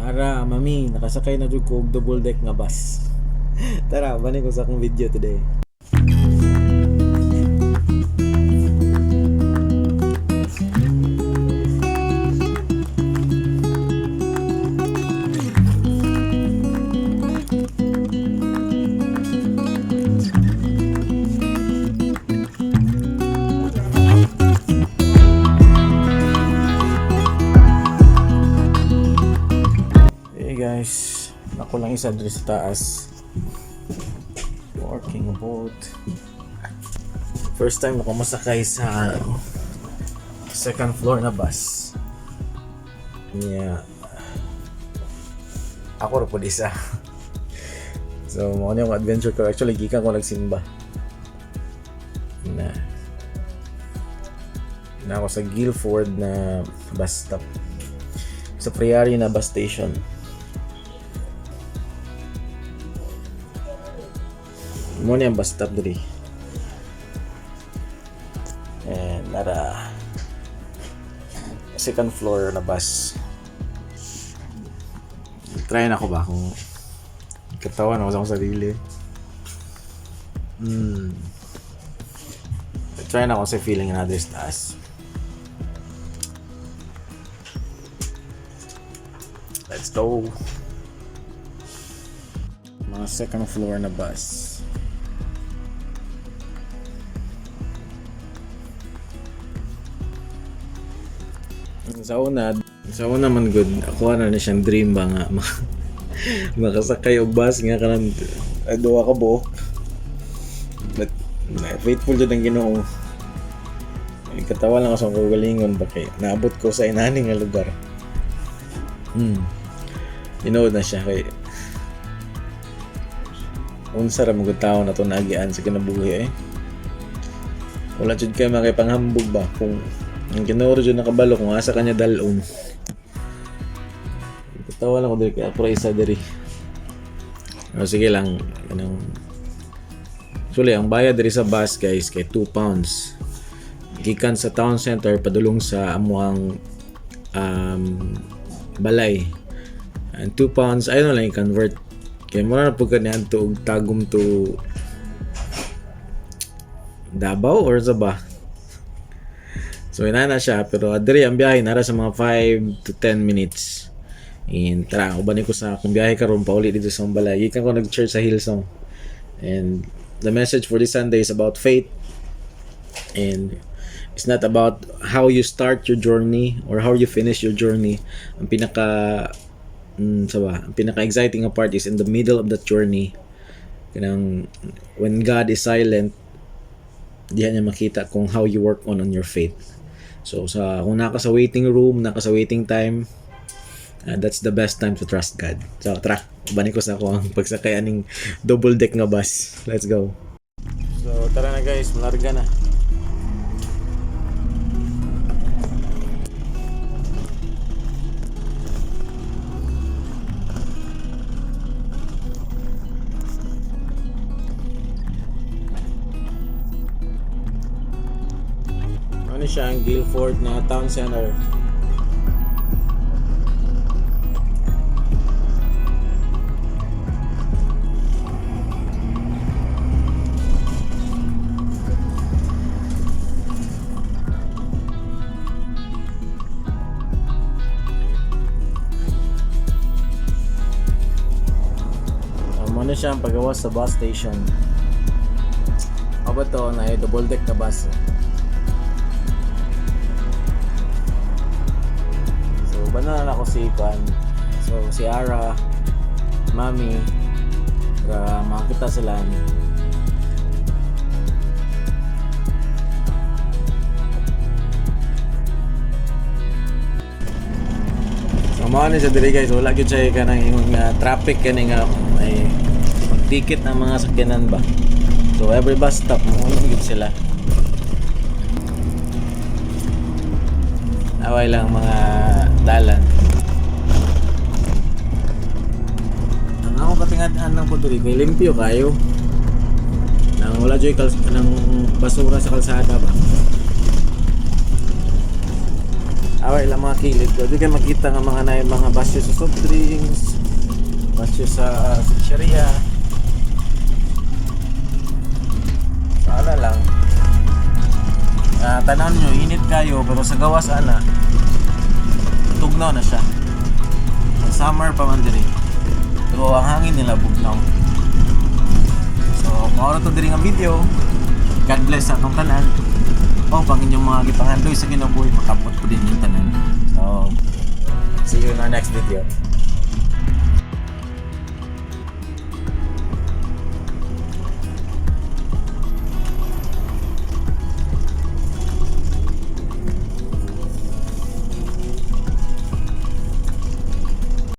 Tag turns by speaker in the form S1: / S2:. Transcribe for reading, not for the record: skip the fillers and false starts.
S1: Ara, mami, nakasakay na jud ko og double deck nga bus. Tara, bani ko sa akong video today. Hey guys, ako lang isa dito sa taas. Working boat. First time ako masakay sa second floor na bus. Yeah. Ako rin po isa. So, mga yung adventure ko. Actually, gikan ko nagsimba. Na ako sa Guilford na bus stop. Sa Priari na bus station. Muna yung bus stop dali. And nara second floor na bus. Try na ako ba kung katawan ako sa akong sarili. Try na ako sa feeling na this taas. Let's go. Mga second floor na bus. Sa una man good. Ako na siyang dream ba nga makasakay og bus nga kanang duha ka buok. But faithful jud ang Ginoo. Katawa lang ako sa kagalingon ba kay naabot ko sa inani nga lugar. Inood na siya kay unsa ra mga tawo na to nagian sa kinabuhi wala jud kay makay panghambog ba kung ang Ginoo jud nakabalo kung asa kanya dalon. Katawa lang ko diri kay apura isa diri. Sige lang kanang actually ang bayad diri sa bus guys kay 2 pounds. Gikan sa town center padulong sa amuang balay. And 2 pounds ayun lang i-convert. Kaya muna na po kanihan to tagom to Davao or Sabah. So ina na siya pero adiri ang biyahe nara sa mga 5 to 10 minutes. And tara, ubanin ko sa kung biyahe karon pauli dito sa balay. Gikan ko nag-church sa Hillsong. And the message for this Sunday is about faith. And it's not about how you start your journey or how you finish your journey. Ang pinaka-exciting part is in the middle of that journey. Kanang when God is silent, diyan niya makita kung how you work on your faith. So kung naka sa waiting room, naka sa waiting time, that's the best time to trust God. So tara, bani ko sa ako ang pagsakay aning double deck nga bus. Let's go. So tara na guys, malarga na. Ano siya ang Guilford na town center. Ano siya ang pagawas sa bus station. Ako ba to na double deck na bus. Bananan ako si Ikan. So si Ara, Mami, para makakita sila. So mga sa diri guys, wala gyud siya kanang ingon nga traffic kani nga may ticket ng mga sakyanan ba. So every bus stop mo gyud sila. Away lang mga dalan. Ang ako katingad-an ng Puerto Rico, limpyo kayo. Nang wala joy ng basura sa kalsada ba. away lang mga kilid ko. Di kayo makita nga mga na mga basyo sa soft drinks, basyo sa sharia. Sana lang. Tanaw nyo, init kayo, pero sa gawas ana, tugnaw na siya. Summer pa man diri. Pero ang hangin nila bugnaw. So, mauro to diri nga video. God bless sa atong tanan. O, pang inyong mga gipangandoy sa kinabuhi, makapot po din yung tanan. So, see you in our next video.